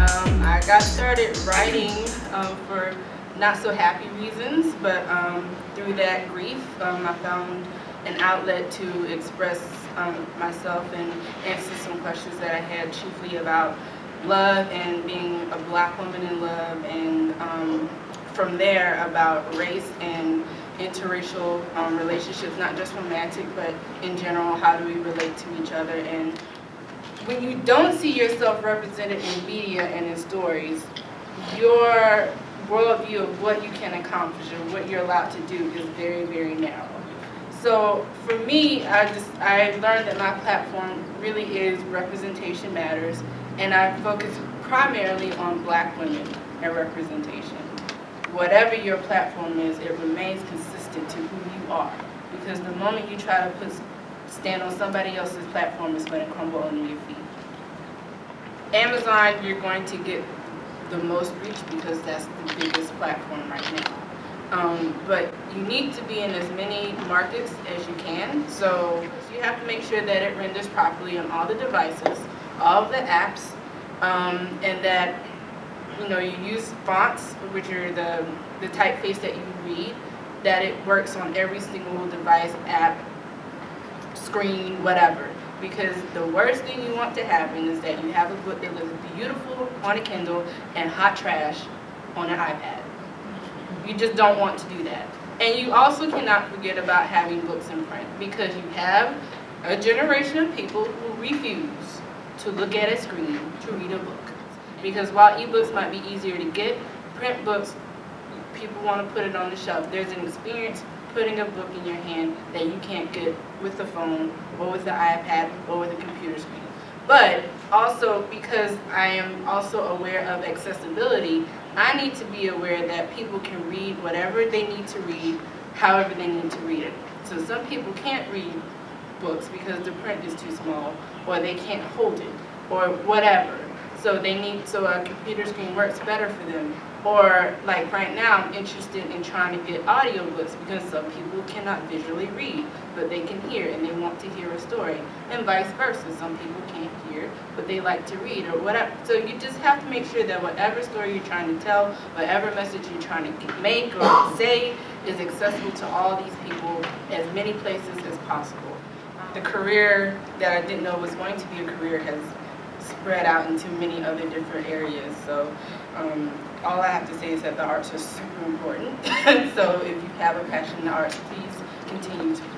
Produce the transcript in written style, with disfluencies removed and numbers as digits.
I got started writing for not so happy reasons, but through that grief, I found an outlet to express myself and answer some questions that I had, chiefly about love and being a black woman in love, and from there about race and interracial relationships, not just romantic, but in general, how do we relate to each other. And when you don't see yourself represented in media and in stories, your worldview of what you can accomplish and what you're allowed to do is very, very narrow. So for me, I learned that my platform really is representation matters, and I focus primarily on black women and representation. Whatever your platform is, it remains consistent to who you are, because the moment you try to stand on somebody else's platform is going to crumble under your feet. Amazon, you're going to get the most reach because that's the biggest platform right now. But you need to be in as many markets as you can, so you have to make sure that it renders properly on all the devices, all of the apps, and that you use fonts, which are the typeface that you read, that it works on every single device, app, screen, whatever. Because the worst thing you want to happen is that you have a book that looks beautiful on a Kindle and hot trash on an iPad. You just don't want to do that. And you also cannot forget about having books in print, because you have a generation of people who refuse to look at a screen to read a book. Because while ebooks might be easier to get, print books, people want to put it on the shelf. There's an experience putting a book in your hand that you can't get with the phone or with the iPad or with a computer screen. But also, because I am also aware of accessibility, I need to be aware that people can read whatever they need to read, however they need to read it. So some people can't read books because the print is too small, or they can't hold it, or whatever. So a computer screen works better for them. Or like right now, I'm interested in trying to get audiobooks because some people cannot visually read, but they can hear and they want to hear a story, and vice versa. Some people can't hear, but they like to read or whatever. So you just have to make sure that whatever story you're trying to tell, whatever message you're trying to make or say is accessible to all these people, as many places as possible. The career that I didn't know was going to be a career has spread out into many other different areas. So all I have to say is that the arts are super important. So if you have a passion in the arts, please continue to